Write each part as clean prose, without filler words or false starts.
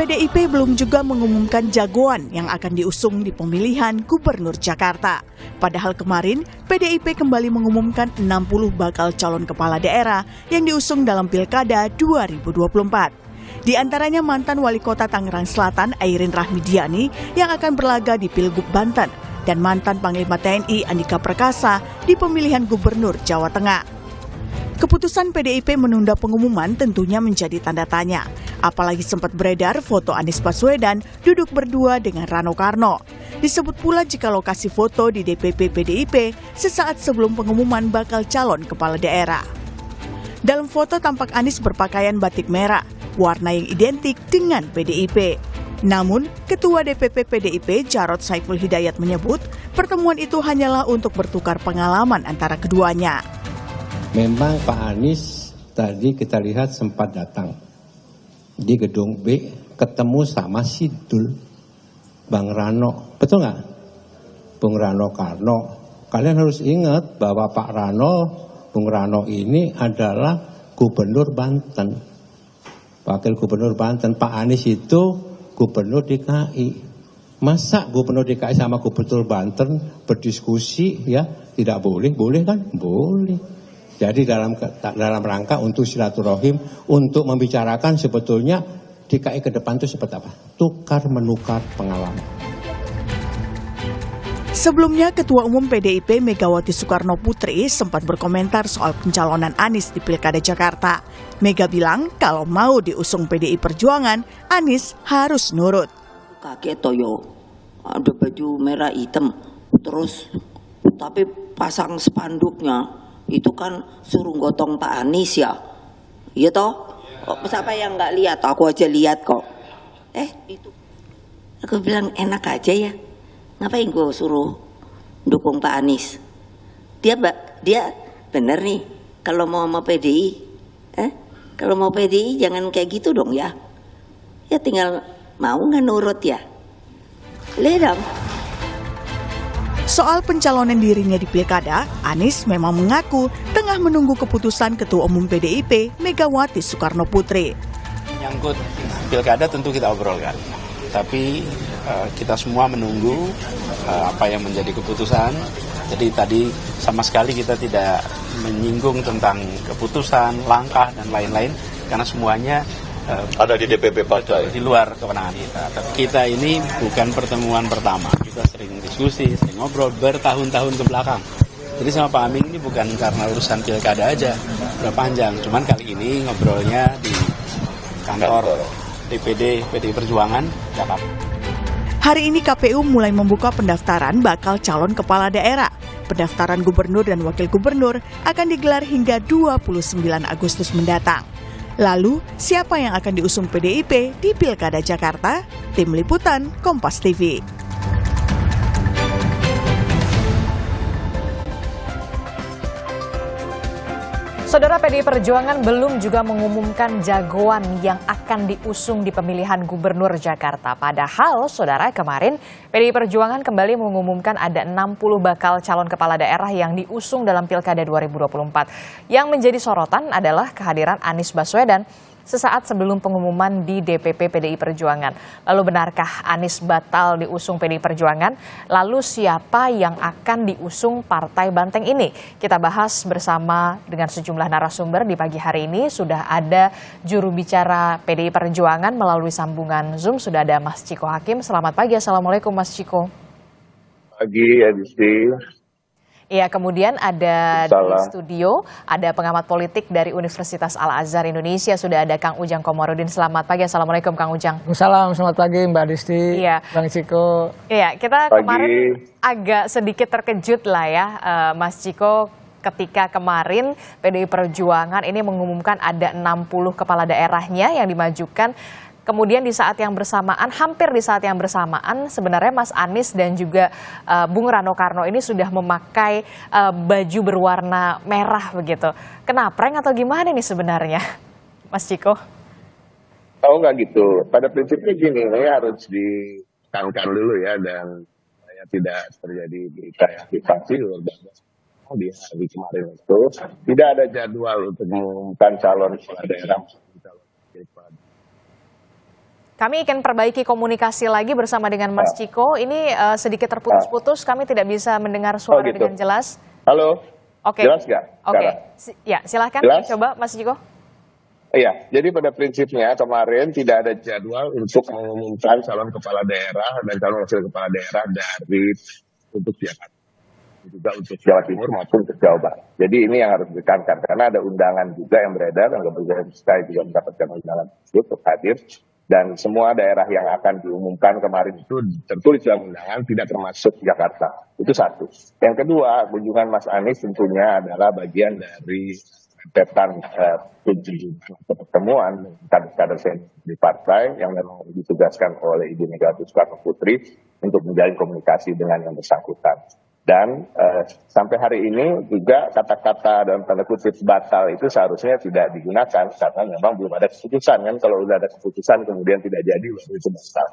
PDIP belum juga mengumumkan jagoan yang akan diusung di pemilihan Gubernur Jakarta. Padahal kemarin, PDIP kembali mengumumkan 60 bakal calon kepala daerah yang diusung dalam Pilkada 2024. Di antaranya mantan Wali Kota Tangerang Selatan Airin Rahmidiani yang akan berlaga di Pilgub Banten dan mantan Panglima TNI Andika Perkasa di pemilihan Gubernur Jawa Tengah. Keputusan PDIP menunda pengumuman tentunya menjadi tanda tanya. Apalagi sempat beredar foto Anies Baswedan duduk berdua dengan Rano Karno. Disebut pula jika lokasi foto di DPP PDIP sesaat sebelum pengumuman bakal calon kepala daerah. Dalam foto tampak Anies berpakaian batik merah, warna yang identik dengan PDIP. Namun, Ketua DPP PDIP Jarod Saiful Hidayat menyebut pertemuan itu hanyalah untuk bertukar pengalaman antara keduanya. Memang Pak Anies tadi kita lihat sempat datang di gedung B, ketemu sama Sidul, Bang Rano, betul nggak? Bung Rano Karno. Kalian harus ingat bahwa Pak Rano, Bung Rano ini adalah Gubernur Banten, Wakil Gubernur Banten. Pak Anies itu Gubernur DKI. Masa Gubernur DKI sama Gubernur Banten berdiskusi ya? Tidak boleh, boleh kan? Boleh. Jadi dalam rangka untuk silaturahim, untuk membicarakan sebetulnya DKI ke depan itu seperti apa? Tukar menukar pengalaman. Sebelumnya, Ketua Umum PDIP Megawati Soekarno Putri sempat berkomentar soal pencalonan Anies di Pilkada Jakarta. Mega bilang kalau mau diusung PDI Perjuangan, Anies harus nurut. Kaget toyo, ada baju merah hitam, terus tapi pasang spanduknya. Itu kan suruh gotong Pak Anies ya, iya toh? Kok siapa yang nggak lihat? Aku aja lihat kok. Itu, aku bilang enak aja ya. Ngapain gue suruh dukung Pak Anies? Dia bener nih. Kalau mau PDI, kalau mau PDI jangan kayak gitu dong ya. Ya tinggal mau nggak nurut ya. Lihat dong. Soal pencalonan dirinya di Pilkada, Anies memang mengaku tengah menunggu keputusan Ketua Umum PDIP Megawati Soekarno Putri. Menyangkut Pilkada tentu kita obrolkan, tapi kita semua menunggu apa yang menjadi keputusan. Jadi tadi sama sekali kita tidak menyinggung tentang keputusan, langkah, dan lain-lain, karena semuanya ada di DPP partai, di luar kewenangan kita. Tapi kita ini bukan pertemuan pertama, kita sering diskusi, sering ngobrol bertahun-tahun ke belakang. Jadi sama Pak Amin ini bukan karena urusan pilkada aja, udah panjang. Cuman kali ini ngobrolnya di kantor DPD PDI Perjuangan Jakarta. Hari ini KPU mulai membuka pendaftaran bakal calon kepala daerah. Pendaftaran gubernur dan wakil gubernur akan digelar hingga 29 Agustus mendatang. Lalu, siapa yang akan diusung PDIP di Pilkada Jakarta? Tim Liputan, Kompas TV. Saudara, PDI Perjuangan belum juga mengumumkan jagoan yang akan diusung di pemilihan Gubernur Jakarta. Padahal, saudara, kemarin PDI Perjuangan kembali mengumumkan ada 60 bakal calon kepala daerah yang diusung dalam Pilkada 2024. Yang menjadi sorotan adalah kehadiran Anies Baswedan sesaat sebelum pengumuman di DPP PDI Perjuangan. Lalu benarkah Anies batal diusung PDI Perjuangan? Lalu siapa yang akan diusung Partai Banteng ini? Kita bahas bersama dengan sejumlah narasumber di pagi hari ini. Sudah ada juru bicara PDI Perjuangan melalui sambungan Zoom. Sudah ada Mas Ciko Hakim. Selamat pagi. Assalamualaikum Mas Ciko. Pagi, Adisti. Iya, kemudian ada di studio, ada pengamat politik dari Universitas Al-Azhar Indonesia, sudah ada Kang Ujang Komarudin. Selamat pagi, Assalamualaikum Kang Ujang. Salam, selamat pagi Mbak Disti, iya. Bang Ciko. Iya, kita pagi. Kemarin agak sedikit terkejut lah ya, Mas Ciko, ketika kemarin PDI Perjuangan ini mengumumkan ada 60 kepala daerahnya yang dimajukan. Kemudian di saat yang bersamaan, hampir di saat yang bersamaan, sebenarnya Mas Anies dan juga Bung Rano Karno ini sudah memakai baju berwarna merah begitu. Kena prank atau gimana nih sebenarnya, Mas Ciko? Oh nggak gitu. Pada prinsipnya gini, ini harus ditekankan dulu ya, dan tidak terjadi berita aktivasi di hari kemarin itu tidak ada jadwal untuk mengumumkan calon kepala daerah. Kami ingin perbaiki komunikasi lagi bersama dengan Mas Ciko. Ini sedikit terputus-putus, kami tidak bisa mendengar suara gitu. dengan jelas. Halo, Oke. jelas nggak? Oke, ya silahkan Jelas? coba Mas Ciko. Iya, jadi pada prinsipnya kemarin tidak ada jadwal untuk mengumumkan calon kepala daerah dan calon wakil kepala daerah dari untuk Jakarta, juga untuk Jawa Timur maupun untuk Jawa Barat. Jadi ini yang harus ditekankan karena ada undangan juga yang beredar dan kemudian saya juga mendapatkan undangan tersebut untuk hadir dan semua daerah yang akan diumumkan kemarin itu tertulis dalam undangan tidak termasuk Jakarta. Itu satu. Yang kedua, kunjungan Mas Anies tentunya adalah bagian dari rentetan kunjungan atau pertemuan kader-kader di partai yang memang ditugaskan oleh Ibu Megawati Soekarno Putri untuk menjalin komunikasi dengan yang bersangkutan. Dan sampai hari ini juga kata-kata dalam tanda kutip batal itu seharusnya tidak digunakan karena memang belum ada keputusan kan. Kalau sudah ada keputusan kemudian tidak jadi baru itu batal.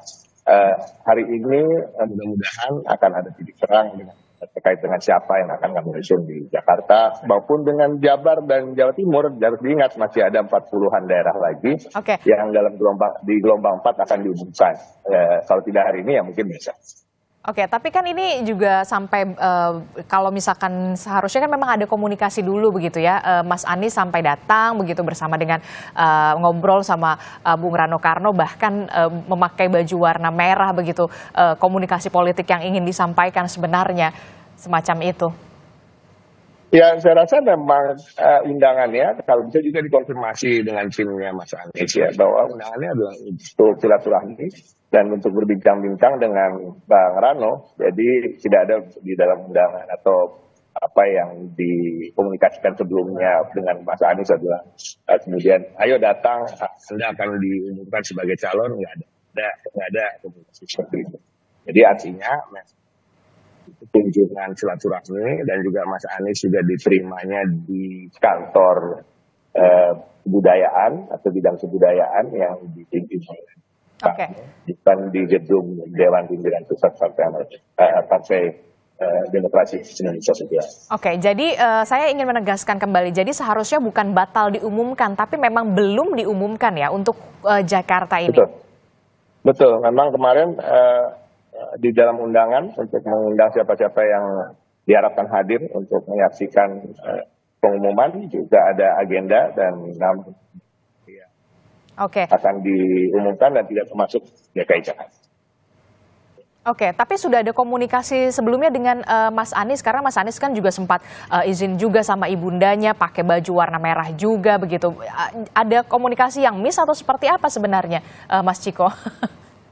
Hari ini mudah-mudahan akan ada titik terang terkait dengan siapa yang akan kami usung di Jakarta maupun dengan Jabar dan Jawa Timur. Harus diingat masih ada 40-an daerah lagi yang dalam gelombang 4 akan diumumkan. Kalau tidak hari ini ya mungkin besok. Oke, tapi kan ini juga sampai kalau misalkan seharusnya kan memang ada komunikasi dulu begitu ya, Mas Anies sampai datang begitu bersama dengan ngobrol sama Bung Rano Karno bahkan memakai baju warna merah begitu, komunikasi politik yang ingin disampaikan sebenarnya semacam itu. Ya, saya rasa memang undangannya kalau bisa juga dikonfirmasi dengan timnya Mas Anies ya bahwa undangannya adalah untuk silaturahmi dan untuk berbincang-bincang dengan Bang Rano. Jadi tidak ada di dalam undangan atau apa yang dikomunikasikan sebelumnya dengan Mas Anies adalah kemudian ayo datang, Anda akan diumumkan sebagai calon, nggak ada komunikasi seperti itu. Jadi artinya kunjungan silaturahmi dan juga Mas Anies juga diterimanya di kantor kebudayaan atau bidang kebudayaan yang dipimpin oleh bukan di gedung Dewan Pimpinan Pusat Partai Demokrasi Indonesia juga. Oke, jadi saya ingin menegaskan kembali, jadi seharusnya bukan batal diumumkan, tapi memang belum diumumkan ya untuk Jakarta ini. Betul. Memang kemarin di dalam undangan untuk mengundang siapa-siapa yang diharapkan hadir untuk menyaksikan pengumuman juga ada agenda dan nama akan diumumkan dan tidak termasuk DKI Jakarta. Oke, tapi sudah ada komunikasi sebelumnya dengan Mas Anies karena Mas Anies kan juga sempat izin juga sama ibundanya pakai baju warna merah juga begitu. Ada komunikasi yang miss atau seperti apa sebenarnya, Mas Ciko?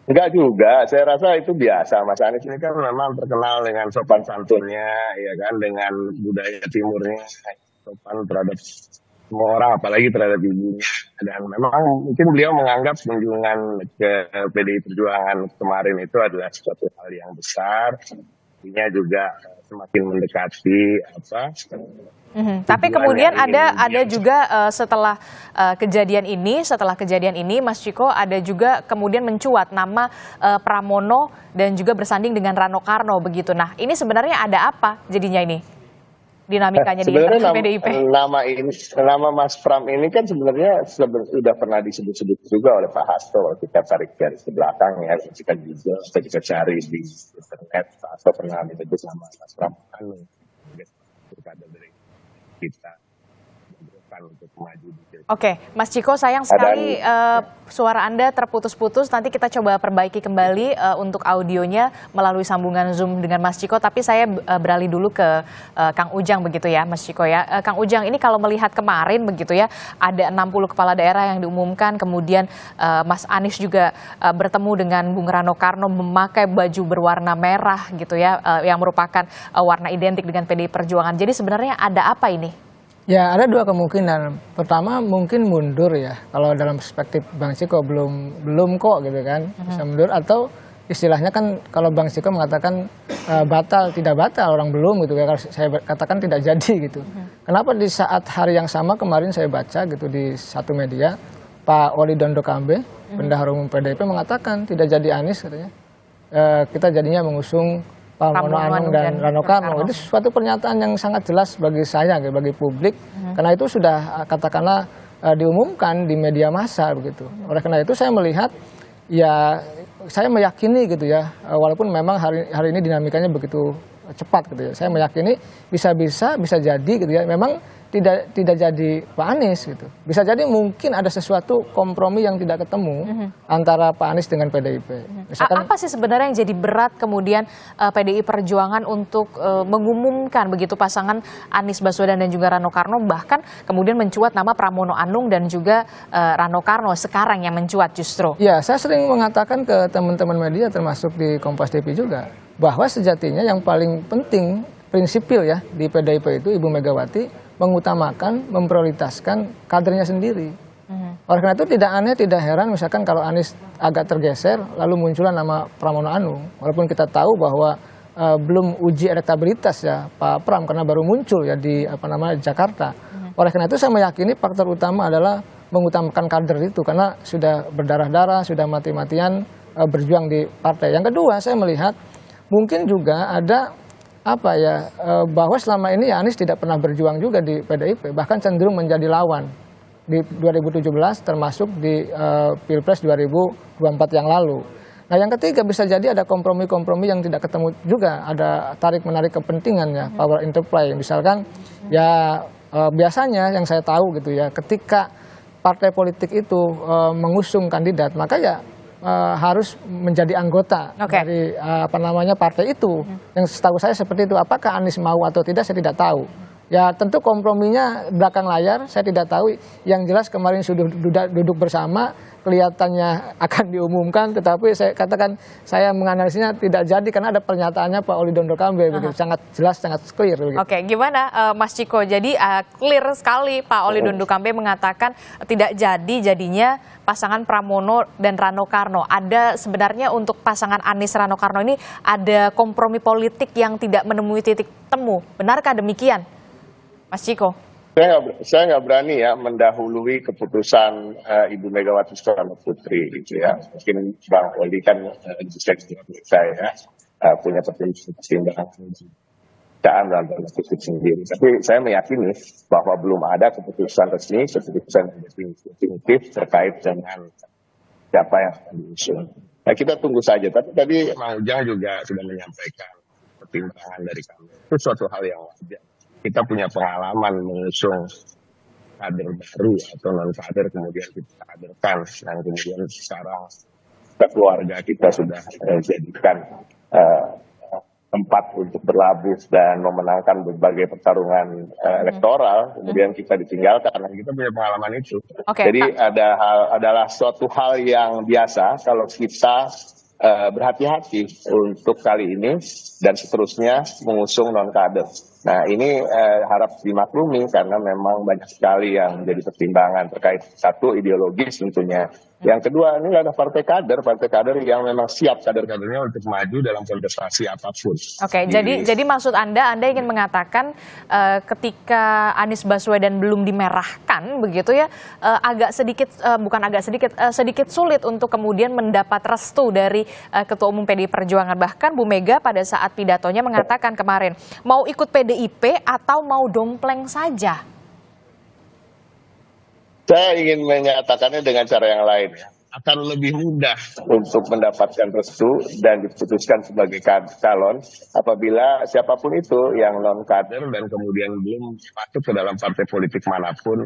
Enggak juga, saya rasa itu biasa. Mas Anies ini kan memang terkenal dengan sopan santunnya, ya kan, dengan budaya timurnya, sopan terhadap semua orang, apalagi terhadap ibunya. Dan memang mungkin beliau menganggap kunjungan ke PDI Perjuangan kemarin itu adalah suatu hal yang besar, artinya juga semakin mendekati Tapi kemudian ada juga setelah kejadian ini, Mas Ciko, ada juga kemudian mencuat nama Pramono dan juga bersanding dengan Rano Karno begitu. Nah, ini sebenarnya ada apa jadinya ini dinamikanya di PDIP? Nama Mas Pram ini kan sebenarnya sudah pernah disebut-sebut juga oleh Pak Hasto. Kalau kita tarik dari belakang ya, kita juga kita cari di internet, Pak Hasto pernah menyebut nama Mas Pram dari kita untuk maju. Oke, Mas Ciko, sayang sekali suara Anda terputus-putus. Nanti kita coba perbaiki kembali untuk audionya melalui sambungan Zoom dengan Mas Ciko. Tapi saya beralih dulu ke Kang Ujang begitu ya, Mas Ciko ya. Kang Ujang, ini kalau melihat kemarin begitu ya, ada 60 kepala daerah yang diumumkan. Kemudian Mas Anies juga bertemu dengan Bung Rano Karno memakai baju berwarna merah gitu ya, yang merupakan warna identik dengan PDI Perjuangan. Jadi sebenarnya ada apa ini? Ya, ada dua kemungkinan. Pertama mungkin mundur ya. Kalau dalam perspektif Bang Ciko belum kok gitu kan. Bisa mundur atau istilahnya kan kalau Bang Ciko mengatakan batal, tidak batal, orang belum gitu ya. Kalau saya katakan tidak jadi gitu. Kenapa di saat hari yang sama kemarin saya baca gitu di satu media, Pak Wali Dondo Kambe, Bendahara Umum PDIP mengatakan tidak jadi Anies katanya. Kita jadinya mengusung Pramono Anung dan Rano Karno. Itu suatu pernyataan yang sangat jelas bagi saya, bagi publik, karena itu sudah katakanlah diumumkan di media massa begitu. Oleh karena itu saya melihat ya saya meyakini gitu ya, walaupun memang hari ini dinamikanya begitu cepat gitu ya, saya meyakini bisa jadi gitu ya, memang tidak jadi Pak Anies gitu. Bisa jadi mungkin ada sesuatu kompromi yang tidak ketemu antara Pak Anies dengan PDIP. Misalkan, apa sih sebenarnya yang jadi berat kemudian PDI Perjuangan untuk mengumumkan begitu pasangan Anies Baswedan dan juga Rano Karno, bahkan kemudian mencuat nama Pramono Anung dan juga Rano Karno sekarang yang mencuat justru? Ya, saya sering mengatakan ke teman-teman media termasuk di Kompas TV juga, bahwa sejatinya yang paling penting prinsipil ya di PDIP itu Ibu Megawati mengutamakan, memprioritaskan kadernya sendiri. Oleh karena itu tidak aneh, tidak heran misalkan kalau Anies agak tergeser lalu muncullah nama Pramono Anung. Walaupun kita tahu bahwa belum uji elektabilitas ya Pak Pram karena baru muncul ya di Jakarta. Oleh karena itu saya meyakini faktor utama adalah mengutamakan kader itu karena sudah berdarah-darah, sudah mati-matian berjuang di partai. Yang kedua saya melihat mungkin juga ada bahwa selama ini Anies tidak pernah berjuang juga di PDIP, bahkan cenderung menjadi lawan di 2017 termasuk di Pilpres 2024 yang lalu. Nah yang ketiga bisa jadi ada kompromi-kompromi yang tidak ketemu juga, ada tarik-menarik kepentingan ya, power interplay. Misalkan ya biasanya yang saya tahu gitu ya, ketika partai politik itu mengusung kandidat, maka ya harus menjadi anggota dari partai itu. Yang setahu saya seperti itu. Apakah Anies mau atau tidak saya tidak tahu. Ya tentu komprominya belakang layar saya tidak tahu. Yang jelas kemarin sudah duduk bersama, kelihatannya akan diumumkan, tetapi saya katakan saya menganalisnya tidak jadi karena ada pernyataannya Pak Oli Dondo Kambe begitu, sangat jelas, sangat clear begitu. Oke, gimana Mas Ciko? Jadi clear sekali Pak Oli Dondo Kambe mengatakan tidak jadinya pasangan Pramono dan Rano Karno. Ada sebenarnya untuk pasangan Anies Rano Karno ini ada kompromi politik yang tidak menemui titik temu. Benarkah demikian, Mas Ciko? Saya nggak berani ya mendahului keputusan Ibu Megawati Soekarno Putri gitu ya. Mungkin Bang Oli kan saya punya pertimbangan dalam konstitusi sendiri. Tapi saya meyakini bahwa belum ada keputusan resmi, keputusan definitif terkait dengan siapa yang akan diusung. Nah kita tunggu saja. Tapi tadi Mang Ujang juga sudah menyampaikan pertimbangan dari kami. Itu suatu hal yang wajar. Kita punya pengalaman mengusung kader baru atau non kader kemudian kita kaderkan dan kemudian sekarang keluarga kita sudah jadikan tempat untuk berlabuh dan memenangkan berbagai pertarungan elektoral, kemudian kita ditinggalkan. Nah, kita punya pengalaman itu. Jadi adalah suatu hal yang biasa kalau kita berhati-hati untuk kali ini dan seterusnya mengusung non kader. Nah ini harap dimaklumi karena memang banyak sekali yang menjadi pertimbangan terkait satu ideologis tentunya. Yang kedua ini ada partai kader yang memang siap kader-kadernya untuk maju dalam kontestasi apapun. Oke, jadi maksud Anda ingin mengatakan ketika Anies Baswedan belum dimerahkan begitu ya, sedikit sulit untuk kemudian mendapat restu dari Ketua Umum PDI Perjuangan. Bahkan Bu Mega pada saat pidatonya mengatakan kemarin mau ikut PDIP atau mau dompleng saja. Saya ingin menyatakannya dengan cara yang lain ya. Akan lebih mudah untuk mendapatkan restu dan diputuskan sebagai calon apabila siapapun itu yang non kader dan kemudian belum masuk ke dalam partai politik manapun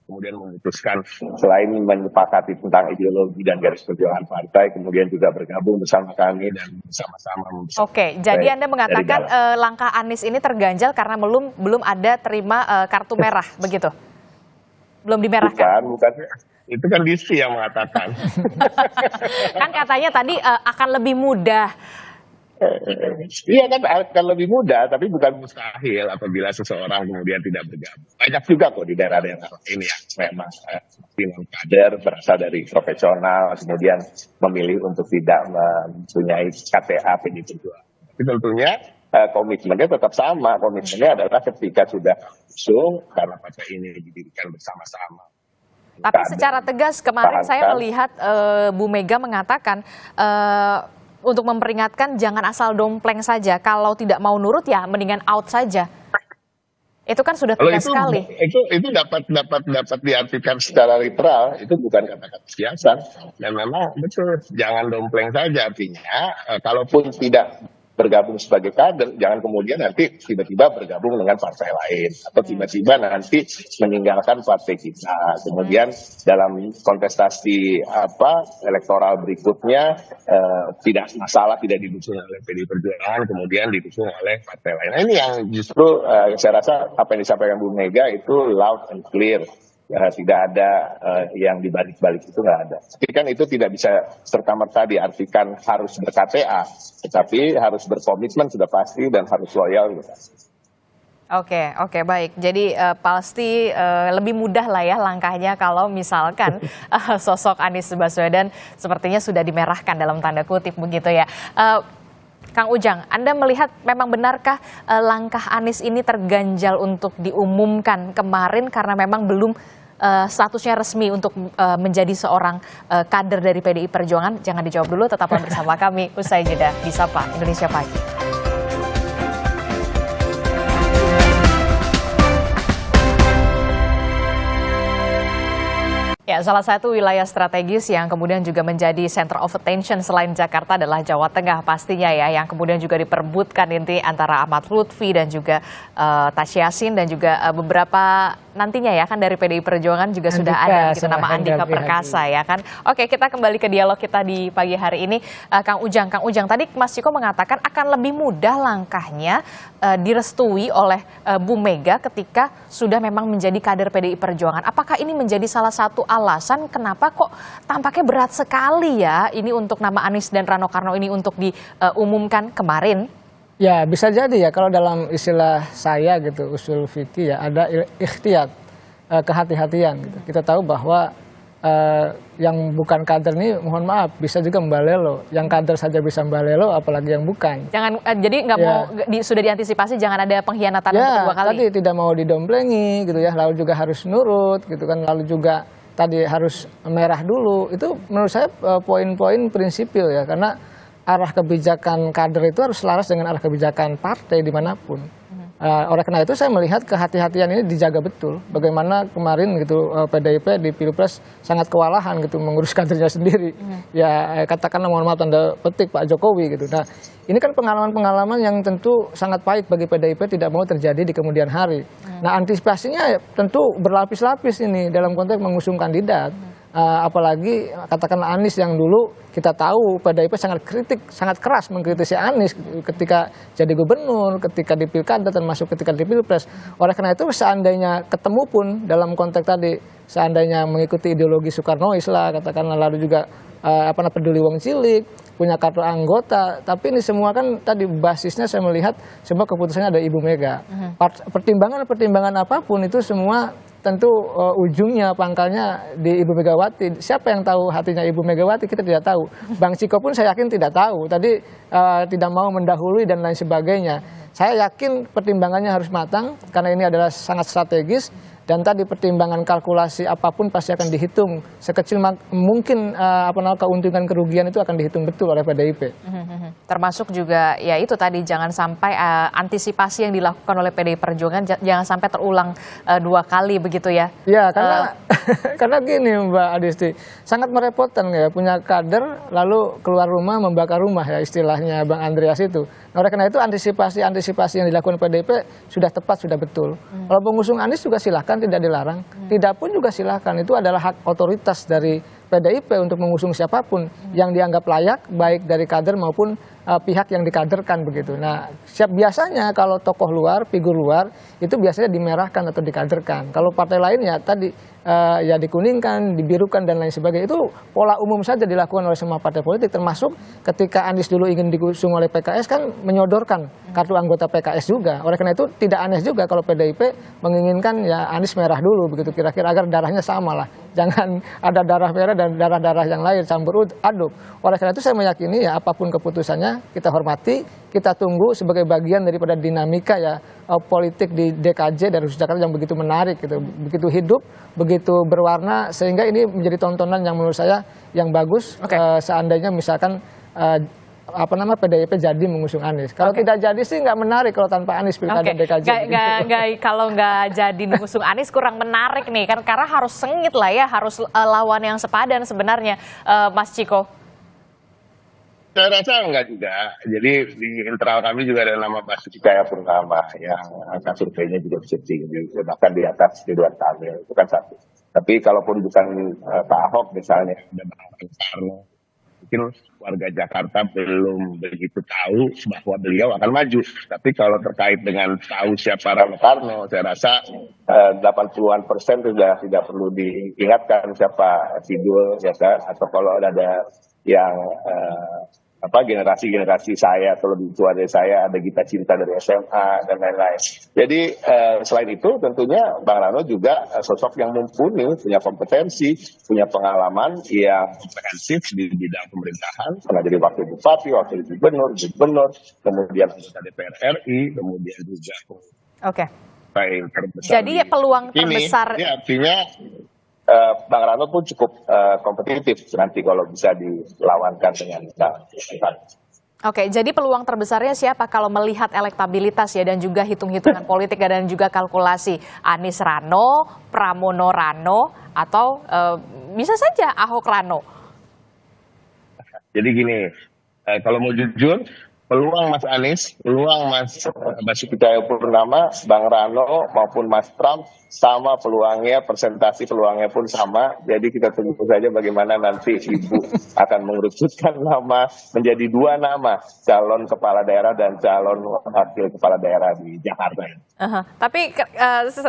kemudian memutuskan selain menyepakati tentang ideologi dan garis perjuangan partai kemudian juga bergabung bersama kami dan bersama-sama. Oke, jadi Anda mengatakan langkah Anies ini terganjal karena belum ada terima kartu merah begitu? Belum dimerahkan? Bukan. Itu kan Disti yang mengatakan. Kan katanya tadi akan lebih mudah. Iya kan akan lebih mudah, tapi bukan mustahil apabila seseorang kemudian tidak bergabung. Banyak juga kok di daerah-daerah ini yang memang non kader berasal dari profesional, kemudian memilih untuk tidak mempunyai KTA PDI Perjuangan. Tapi tentunya komitmennya tetap sama. Komitmennya adalah ketika sudah usung karena partai ini didirikan bersama-sama. Tapi secara tegas kemarin saya melihat Bu Mega mengatakan untuk memperingatkan jangan asal dompleng saja. Kalau tidak mau nurut ya mendingan out saja. Itu kan sudah Kalau tegas sekali. itu dapat diartikan secara literal, itu bukan kata-kata siasat. Dan memang betul, jangan dompleng saja, artinya kalaupun tidak bergabung sebagai kader, jangan kemudian nanti tiba-tiba bergabung dengan partai lain atau tiba-tiba nanti meninggalkan partai kita. Kemudian dalam kontestasi elektoral berikutnya tidak masalah, tidak didukung oleh PDI Perjuangan, kemudian didukung oleh partai lain. Nah, ini yang justru saya rasa apa yang disampaikan Bu Mega itu loud and clear. Tidak ada yang dibalik-balik, itu nggak ada. Tapi kan itu tidak bisa serta-merta diartikan harus ber-KTA, tetapi harus berkomitmen sudah pasti dan harus loyal sudah pasti. Oke, baik. Jadi pasti lebih mudah lah ya langkahnya kalau misalkan sosok Anies Baswedan sepertinya sudah dimerahkan dalam tanda kutip begitu ya. Kang Ujang, Anda melihat memang benarkah langkah Anies ini terganjal untuk diumumkan kemarin karena memang belum statusnya resmi untuk menjadi seorang kader dari PDI Perjuangan? Jangan dijawab dulu, tetaplah bersama kami usai jeda di Sapa Indonesia Pagi. Ya, salah satu wilayah strategis yang kemudian juga menjadi center of attention selain Jakarta adalah Jawa Tengah pastinya ya, yang kemudian juga diperebutkan inti antara Ahmad Lutfi dan juga Tachi Yassin dan juga beberapa nantinya ya kan dari PDI Perjuangan juga sudah ada gitu, nama Andika Perkasa ya kan. Oke, kita kembali ke dialog kita di pagi hari ini. Kang Ujang tadi Mas Ciko mengatakan akan lebih mudah langkahnya direstui oleh Bu Mega ketika sudah memang menjadi kader PDI Perjuangan. Apakah ini menjadi salah satu alasan kenapa kok tampaknya berat sekali ya ini untuk nama Anies dan Rano Karno ini untuk diumumkan kemarin? Ya bisa jadi ya, kalau dalam istilah saya gitu, usul fikih ya, ada ikhtiyat, kehati-hatian gitu. Kita tahu bahwa yang bukan kader ini mohon maaf bisa juga membalelo, yang kader saja bisa membalelo apalagi yang bukan. Jangan jadi nggak mau sudah diantisipasi jangan ada pengkhianatan untuk kedua kali. Tadi tidak mau didomplengi gitu ya, lalu juga harus nurut gitu kan, lalu juga tadi harus merah dulu. Itu menurut saya poin-poin prinsipil ya, karena arah kebijakan kader itu harus selaras dengan arah kebijakan partai dimanapun. Oleh karena itu saya melihat kehati-hatian ini dijaga betul. Bagaimana kemarin gitu PDIP di Pilpres sangat kewalahan gitu mengurus kadernya sendiri. Ya katakanlah mohon maaf tanda petik Pak Jokowi gitu. Nah ini kan pengalaman-pengalaman yang tentu sangat pahit bagi PDIP, tidak mau terjadi di kemudian hari. Nah antisipasinya tentu berlapis-lapis ini dalam konteks mengusung kandidat. Apalagi katakanlah Anies yang dulu kita tahu PDIP sangat keras mengkritisi Anies ketika jadi gubernur, ketika di pilkada termasuk ketika di pilpres. Oleh karena itu seandainya ketemu pun dalam konteks tadi, seandainya mengikuti ideologi Soekarnois lah katakanlah, lalu juga peduli wong cilik, punya kartu anggota, tapi ini semua kan tadi basisnya saya melihat semua keputusannya ada Ibu Mega. Pertimbangan apapun itu semua tentu ujungnya pangkalnya di Ibu Megawati. Siapa yang tahu hatinya Ibu Megawati kita tidak tahu. Bang Ciko pun saya yakin tidak tahu. Tadi tidak mau mendahului dan lain sebagainya. Saya yakin pertimbangannya harus matang karena ini adalah sangat strategis. Dan tadi pertimbangan kalkulasi apapun pasti akan dihitung. Sekecil mungkin keuntungan kerugian itu akan dihitung betul oleh PDIP. Termasuk juga ya itu tadi jangan sampai antisipasi yang dilakukan oleh PDI Perjuangan jangan sampai terulang dua kali begitu ya. Ya karena karena gini Mbak Adisti, sangat merepotkan ya punya kader lalu keluar rumah membakar rumah ya istilahnya Bang Andreas itu. Nah, oleh karena itu antisipasi yang dilakukan PDIP sudah tepat, sudah betul. Kalau pengusung Anies juga silahkan, tidak dilarang. Tidak pun juga silahkan, itu adalah hak otoritas dari PDIP untuk mengusung siapapun yang dianggap layak, baik dari kader maupun pihak yang dikaderkan begitu. Nah, biasanya kalau tokoh luar, figur luar, itu biasanya dimerahkan atau dikaderkan. Kalau partai lain ya tadi ya dikuningkan, dibirukan dan lain sebagainya. Itu pola umum saja dilakukan oleh semua partai politik, termasuk ketika Anies dulu ingin diusung oleh PKS kan menyodorkan kartu anggota PKS juga. Oleh karena itu tidak aneh juga kalau PDIP menginginkan ya Anies merah dulu begitu kira-kira agar darahnya sama lah. Jangan ada darah merah dan darah-darah yang lain campur aduk. Oleh karena itu saya meyakini ya apapun keputusannya kita hormati, kita tunggu sebagai bagian daripada dinamika ya politik di DKJ dan Jakarta yang begitu menarik gitu, begitu hidup, begitu berwarna sehingga ini menjadi tontonan yang menurut saya yang bagus. Seandainya misalkan PDIP jadi mengusung Anies. Kalau tidak jadi sih nggak menarik kalau tanpa Anies pilkada DKJ. Kalau nggak jadi mengusung Anies kurang menarik nih kan, karena harus sengit lah ya, harus lawan yang sepadan sebenarnya, Mas Ciko. Saya rasa enggak juga. Jadi di internal kami juga ada nama Basuki Cahayapurnama yang angka surveinya juga bisa tinggi, bahkan di atas Ridwan Kamil, itu kan satu. Tapi kalaupun bukan Pak Ahok misalnya, ada Bang Karno, mungkin warga Jakarta belum begitu tahu bahwa beliau akan maju. Tapi kalau terkait dengan tahu siapa Rano Karno, saya rasa 80% sudah tidak perlu diingatkan siapa Sidul, ya kan? Atau kalau ada yang generasi saya atau lebih tua dari saya, ada Gita Cinta dari SMA dan lain-lain. Jadi selain itu tentunya Bang Rano juga sosok yang mumpuni, punya kompetensi, punya pengalaman yang komprehensif di bidang pemerintahan, pernah jadi wakil bupati, wakil gubernur, kemudian anggota DPR RI, kemudian juga terbesar. Jadi peluang terbesar. Ini artinya Bang Rano pun cukup kompetitif nanti kalau bisa dilawankan dengan Oke, jadi peluang terbesarnya siapa kalau melihat elektabilitas ya, dan juga hitung-hitungan politik dan juga kalkulasi? Anies Rano, Pramono Rano, atau bisa saja Ahok Rano? Jadi gini, kalau mau jujur, peluang Mas Anies, peluang Mas Basuki Cahayapurnama, Bang Rano maupun Mas Pram sama peluangnya, presentasi peluangnya pun sama. Jadi kita tunggu saja bagaimana nanti Ibu akan mengerucutkan nama menjadi 2 nama, calon kepala daerah dan calon wakil kepala daerah di Jakarta. Tapi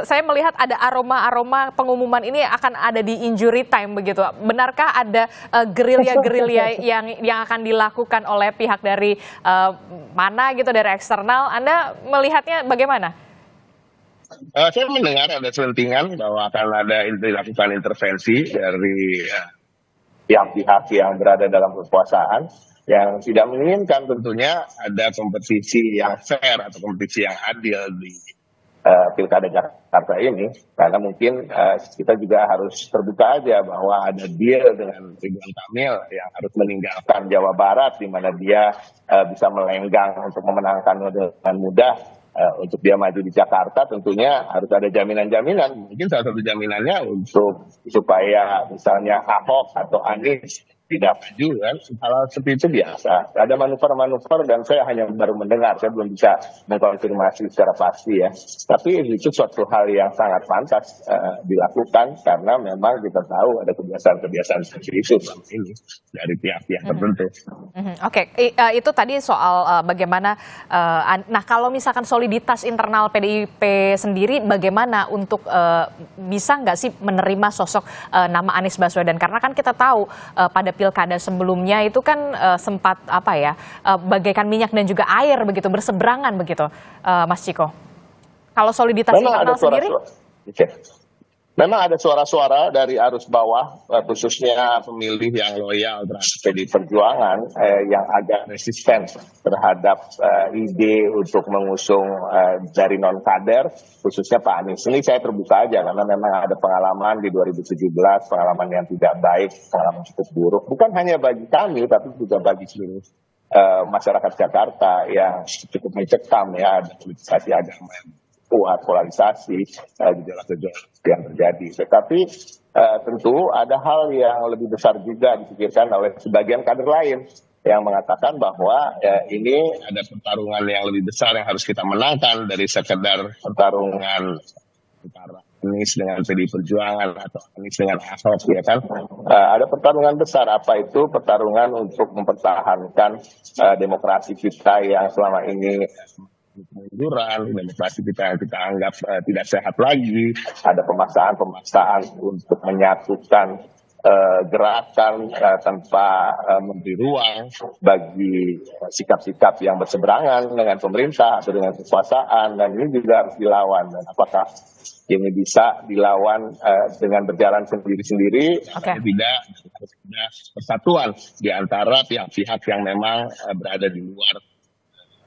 saya melihat ada aroma-aroma pengumuman ini akan ada di injury time begitu. Benarkah ada gerilya-gerilya yang akan dilakukan oleh pihak dari mana gitu, dari eksternal? Anda melihatnya bagaimana? Saya mendengar ada selentingan bahwa akan ada dilakukan intervensi dari pihak-pihak yang berada dalam kekuasaan yang tidak menginginkan tentunya ada kompetisi yang fair atau kompetisi yang adil di pilkada Jakarta ini, karena mungkin kita juga harus terbuka aja bahwa ada deal dengan Ridwan Kamil yang harus meninggalkan Jawa Barat, di mana dia bisa melenggang untuk memenangkan dengan mudah. Untuk dia maju di Jakarta tentunya harus ada jaminan-jaminan. Mungkin salah satu jaminannya untuk supaya misalnya Ahok atau Anies tidak maju kan, hal seperti itu biasa. Ada manuver-manuver dan saya hanya baru mendengar, saya belum bisa mengkonfirmasi secara pasti ya. Tapi itu suatu hal yang sangat pantas dilakukan karena memang kita tahu ada kebiasaan-kebiasaan seperti itu ini dari pihak-pihak tertentu. Oke, itu tadi soal bagaimana. Nah, kalau misalkan soliditas internal PDIP sendiri, bagaimana untuk bisa nggak sih menerima sosok nama Anies Baswedan? Karena kan kita tahu pada pilkada sebelumnya itu kan sempat bagaikan minyak dan juga air begitu, berseberangan begitu, Mas Ciko. Kalau soliditas internal sendiri? Memang ada suara-suara dari arus bawah, khususnya pemilih yang loyal terhadap PDI Perjuangan, yang agak resisten terhadap ide untuk mengusung dari non-kader, khususnya Pak Anies. Ini saya terbuka aja, karena memang ada pengalaman di 2017, pengalaman yang tidak baik, pengalaman cukup buruk. Bukan hanya bagi kami, tapi juga bagi seluruh masyarakat Jakarta yang cukup mencekam ya, ada politisasi agama yang kuat, polarisasi, gejolak-gejolak yang terjadi. Tetapi tentu ada hal yang lebih besar juga dipikirkan oleh sebagian kader lain yang mengatakan bahwa ini ada pertarungan yang lebih besar yang harus kita menangkan dari sekedar pertarungan antara Anies dengan PDI Perjuangan atau Anies dengan Ahok, ya kan? Ada pertarungan besar, apa itu? Pertarungan untuk mempertahankan demokrasi kita yang selama ini kemunduran, demokrasi kita yang kita anggap tidak sehat lagi, ada pemaksaan untuk menyatukan gerakan tanpa memberi ruang bagi sikap-sikap yang berseberangan dengan pemerintah atau dengan kekuasaan, dan ini juga harus dilawan. Dan apakah ini bisa dilawan dengan berjalan sendiri-sendiri? Tidak, harus ada persatuan di antara pihak-pihak yang memang berada di luar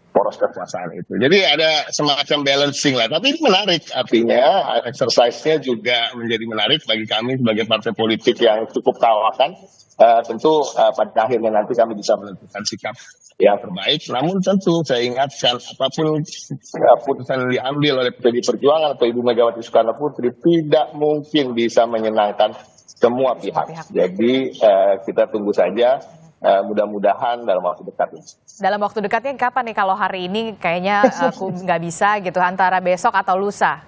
poros kekuasaan itu. Jadi ada semacam balancing lah. Tapi ini menarik, artinya exercise-nya juga menjadi menarik bagi kami sebagai partai politik yang cukup kawakan. tentu pada akhirnya nanti kami bisa menentukan sikap yang terbaik. Namun tentu saya ingatkan apapun putusan yang diambil oleh PDI Perjuangan atau Ibu Megawati Soekarno Putri tidak mungkin bisa menyenangkan semua pihak. Jadi kita tunggu saja, mudah-mudahan dalam waktu dekat. Dalam waktu dekatnya kapan nih? Kalau hari ini kayaknya aku nggak bisa gitu, antara besok atau lusa?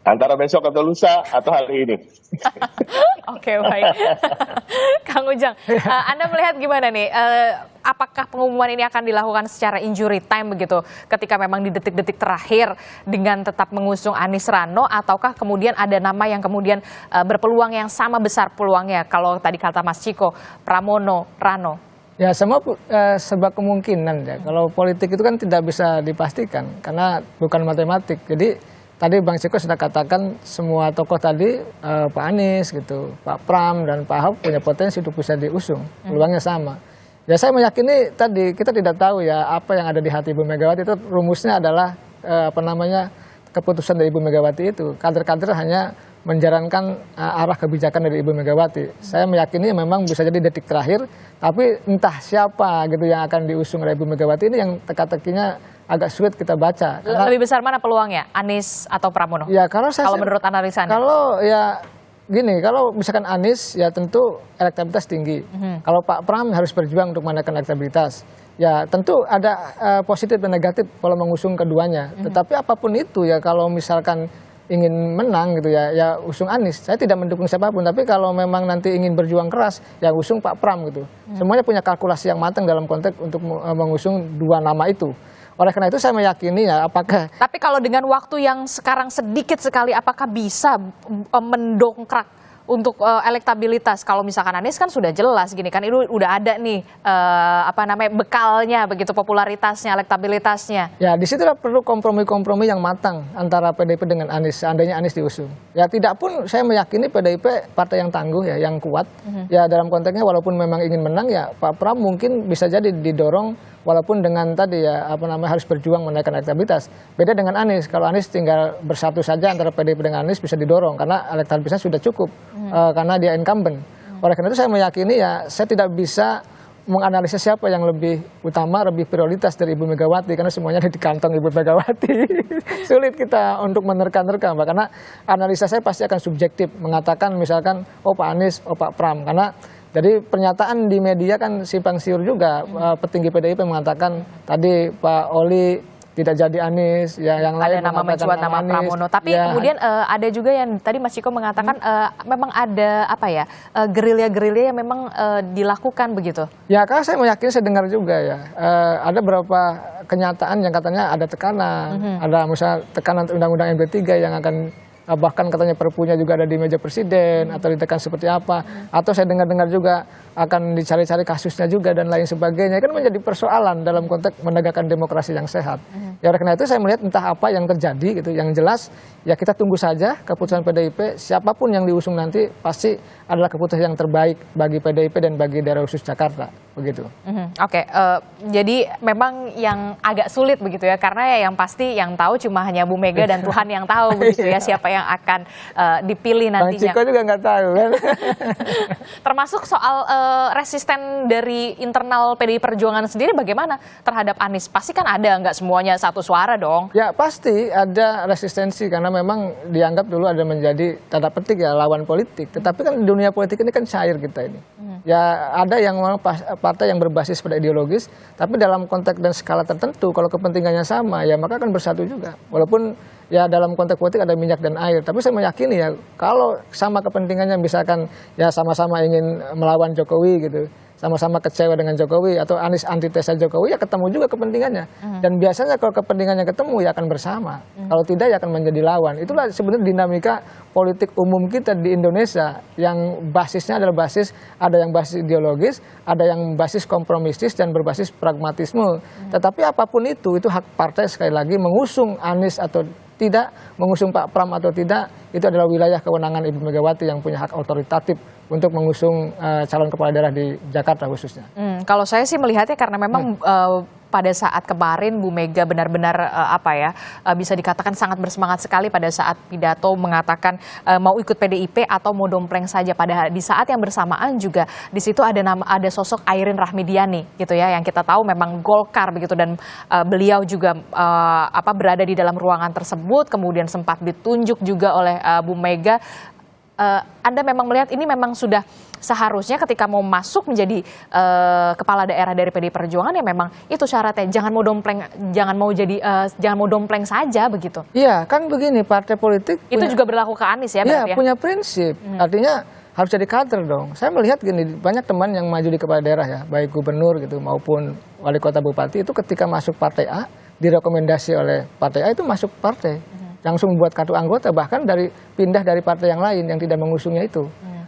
Antara besok atau lusa atau hari ini. Oke, baik. Kang Ujang, Anda melihat gimana nih? Apakah pengumuman ini akan dilakukan secara injury time begitu, ketika memang di detik-detik terakhir dengan tetap mengusung Anies Rano, ataukah kemudian ada nama yang kemudian berpeluang yang sama besar peluangnya? Kalau tadi kata Mas Ciko, Pramono, Rano. Ya semua sebab kemungkinan ya. Kalau politik itu kan tidak bisa dipastikan karena bukan matematik. Jadi tadi Bang Ciko sudah katakan semua tokoh tadi, Pak Anies gitu, Pak Pram dan Pak Ahok punya potensi untuk bisa diusung, peluangnya sama. Ya saya meyakini tadi kita tidak tahu ya apa yang ada di hati Ibu Megawati, itu rumusnya adalah keputusan dari Ibu Megawati itu. Kader-kader hanya menjalankan arah kebijakan dari Ibu Megawati. Saya meyakini memang bisa jadi detik terakhir, tapi entah siapa gitu yang akan diusung oleh Ibu Megawati ini yang teka-tekinya agak sulit kita baca. Karena, lebih besar mana peluangnya, Anies atau Pramono? Ya kalau menurut analisa Anda? Kalau ya gini, kalau misalkan Anies ya tentu elektabilitas tinggi. Kalau Pak Pram harus berjuang untuk menaikkan elektabilitas. Ya tentu ada positif dan negatif kalau mengusung keduanya. Tetapi apapun itu ya kalau misalkan ingin menang gitu ya usung Anies. Saya tidak mendukung siapapun, tapi kalau memang nanti ingin berjuang keras ya usung Pak Pram gitu. Semuanya punya kalkulasi yang matang dalam konteks untuk mengusung dua nama itu. Oleh karena itu saya meyakini ya apakah... Tapi kalau dengan waktu yang sekarang sedikit sekali, apakah bisa mendongkrak untuk elektabilitas? Kalau misalkan Anies kan sudah jelas gini kan, itu udah ada nih bekalnya begitu, popularitasnya, elektabilitasnya. Ya di situ perlu kompromi-kompromi yang matang antara PDIP dengan Anies, seandainya Anies diusung. Ya tidak pun saya meyakini PDIP partai yang tangguh ya, yang kuat. Ya dalam konteksnya walaupun memang ingin menang ya Pak Pram mungkin bisa jadi didorong walaupun dengan tadi ya harus berjuang menaikkan elektabilitas. Beda dengan Anies, kalau Anies tinggal bersatu saja antara PDIP dengan Anies bisa didorong karena elektabilitasnya sudah cukup karena dia incumbent. Oleh karena itu saya meyakini ya saya tidak bisa menganalisa siapa yang lebih utama, lebih prioritas dari Ibu Megawati karena semuanya ada di kantong Ibu Megawati. Sulit kita untuk menerka-nerka, karena analisa saya pasti akan subjektif mengatakan misalkan oh Pak Anies, oh Pak Pram, karena jadi pernyataan di media kan simpang siur juga. Petinggi PDIP mengatakan tadi Pak Oli tidak jadi Anies, ya yang lain ada nama mencuat nama Pramono. Tapi ya, kemudian ada juga yang tadi Mas Ciko mengatakan memang ada gerilya-gerilya yang memang dilakukan begitu. Ya karena saya meyakini, saya dengar juga ya ada beberapa kenyataan yang katanya ada tekanan, ada misalnya tekanan undang-undang MP3 yang akan bahkan katanya perpunya juga ada di meja presiden atau ditekan seperti apa, atau saya dengar-dengar juga akan dicari-cari kasusnya juga dan lain sebagainya, kan menjadi persoalan dalam konteks menegakkan demokrasi yang sehat. Ya karena itu saya melihat entah apa yang terjadi gitu, yang jelas ya kita tunggu saja keputusan PDIP, siapapun yang diusung nanti pasti adalah keputusan yang terbaik bagi PDIP dan bagi daerah khusus Jakarta begitu. Oke, jadi memang yang agak sulit begitu ya, karena ya yang pasti yang tahu cuma hanya Bu Mega dan Tuhan yang tahu begitu ya siapa yang akan dipilih nantinya. Bang Ciko juga nggak tahu kan. Termasuk soal resisten dari internal PDI Perjuangan sendiri bagaimana terhadap Anies? Pasti kan ada, nggak semuanya satu suara dong. Ya pasti ada resistensi karena memang dianggap dulu ada menjadi tanda petik ya lawan politik. Tetapi kan di dunia politik ini kan cair kita ini. Ya ada yang memang partai yang berbasis pada ideologis, tapi dalam konteks dan skala tertentu kalau kepentingannya sama ya maka akan bersatu juga. Walaupun ya dalam konteks politik ada minyak dan air, tapi saya meyakini ya kalau sama kepentingannya misalkan ya sama-sama ingin melawan Jokowi gitu, sama-sama kecewa dengan Jokowi atau Anies antitesa Jokowi, ya ketemu juga kepentingannya. Dan biasanya kalau kepentingannya ketemu ya akan bersama, kalau tidak ya akan menjadi lawan. Itulah sebenarnya dinamika politik umum kita di Indonesia yang basisnya adalah ada yang basis ideologis, ada yang basis kompromistis dan berbasis pragmatisme. Tetapi apapun itu hak partai sekali lagi mengusung Anies atau tidak, mengusung Pak Pram atau tidak, itu adalah wilayah kewenangan Ibu Megawati yang punya hak otoritatif untuk mengusung calon kepala daerah di Jakarta khususnya. Kalau saya sih melihatnya karena memang pada saat kemarin Bu Mega benar-benar bisa dikatakan sangat bersemangat sekali pada saat pidato mengatakan mau ikut PDIP atau mau dompleng saja. Padahal di saat yang bersamaan juga di situ ada sosok Airin Rahmidiani gitu ya, yang kita tahu memang Golkar begitu, dan beliau juga berada di dalam ruangan tersebut, kemudian sempat ditunjuk juga oleh Bu Mega. Anda memang melihat ini memang sudah seharusnya ketika mau masuk menjadi kepala daerah dari PDI Perjuangan ya memang itu syaratnya, jangan mau dompleng saja begitu. Iya, kan begini, partai politik itu juga berlaku ke Anies ya, iya, punya prinsip. Artinya harus jadi kader dong. Saya melihat gini, banyak teman yang maju di kepala daerah ya, baik gubernur gitu maupun wali kota bupati, itu ketika masuk partai A direkomendasi oleh partai A itu masuk partai. Langsung membuat kartu anggota, bahkan pindah dari partai yang lain yang tidak mengusungnya itu.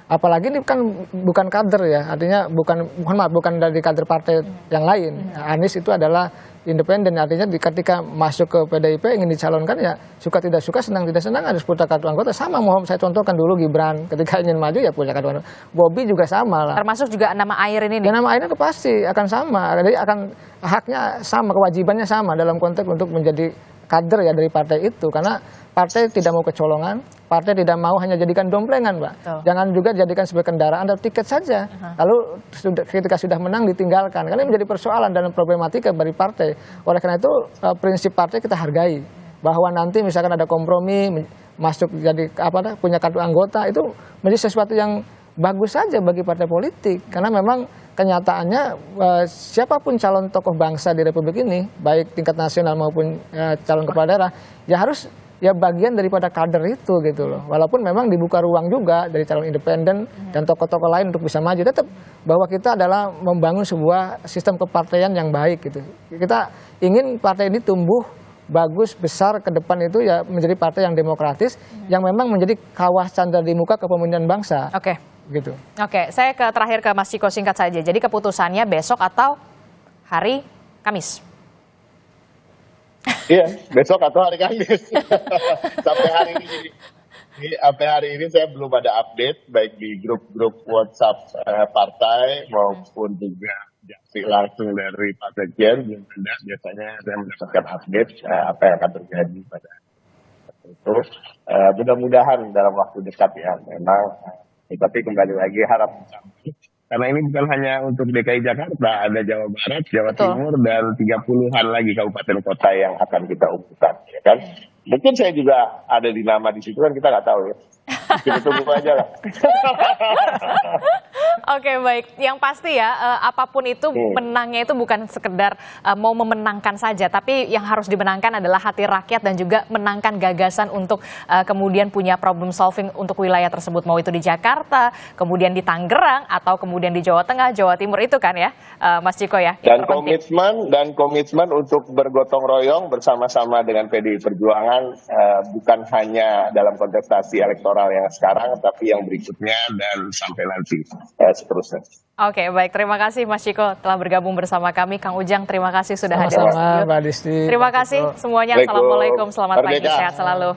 Apalagi ini kan bukan kader ya, artinya bukan dari kader partai yang lain. Anies itu adalah independen, artinya ketika masuk ke PDIP ingin dicalonkan ya suka tidak suka, senang tidak senang harus punya kartu anggota. Sama mau saya contohkan dulu Gibran ketika ingin maju ya punya kartu anggota. Bobby juga sama lah. Termasuk juga nama Airin ini. Ya, nama Airin itu pasti akan sama, jadi akan haknya sama, kewajibannya sama dalam konteks untuk menjadi kader ya dari partai itu, karena partai tidak mau kecolongan, partai tidak mau hanya jadikan domplengan, Mbak. Jangan juga jadikan sebagai kendaraan atau tiket saja. Lalu ketika sudah menang ditinggalkan, karena ini menjadi persoalan dan problematika bagi partai. Oleh karena itu prinsip partai kita hargai, bahwa nanti misalkan ada kompromi masuk jadi punya kartu anggota itu menjadi sesuatu yang bagus saja bagi partai politik, karena memang kenyataannya siapapun calon tokoh bangsa di Republik ini, baik tingkat nasional maupun calon kepala daerah, ya harus ya bagian daripada kader itu gitu loh. Walaupun memang dibuka ruang juga dari calon independen dan tokoh-tokoh lain untuk bisa maju, tetap bahwa kita adalah membangun sebuah sistem kepartaian yang baik gitu. Kita ingin partai ini tumbuh bagus, besar ke depan itu ya menjadi partai yang demokratis, yang memang menjadi kawah candra di muka kepemimpinan bangsa. Oke. Gitu. Oke, saya terakhir ke Mas Ciko singkat saja. Jadi keputusannya besok atau hari Kamis? Iya, besok atau hari Kamis. Sampai hari ini saya belum ada update baik di grup-grup WhatsApp partai maupun juga langsung dari Pak Sekjen belum ada. Biasanya saya mendapatkan update apa yang akan terjadi pada itu. Mudah-mudahan dalam waktu dekat ya memang. Tapi kembali lagi harap karena ini bukan hanya untuk DKI Jakarta, ada Jawa Barat, Jawa Timur, dan 30-an lagi kabupaten kota yang akan kita umumkan, ya kan? Mungkin saya juga ada di nama di situ kan kita nggak tahu ya. Kita tunggu aja lah. Oke, baik. Yang pasti ya, apapun itu menangnya itu bukan sekedar mau memenangkan saja, tapi yang harus dimenangkan adalah hati rakyat dan juga menangkan gagasan untuk kemudian punya problem solving untuk wilayah tersebut, mau itu di Jakarta, kemudian di Tangerang, atau kemudian di Jawa Tengah, Jawa Timur, itu kan ya, Mas Ciko ya. Dan komitmen untuk bergotong royong bersama-sama dengan PDI Perjuangan, bukan hanya dalam kontestasi elektoral yang sekarang, tapi yang berikutnya dan sampai nanti seterusnya. Oke, baik. Terima kasih Mas Ciko telah bergabung bersama kami. Kang Ujang, terima kasih sudah hadir. Sama-sama, Mbak Disti. Terima kasih semuanya. Assalamualaikum, selamat pagi, sehat selalu.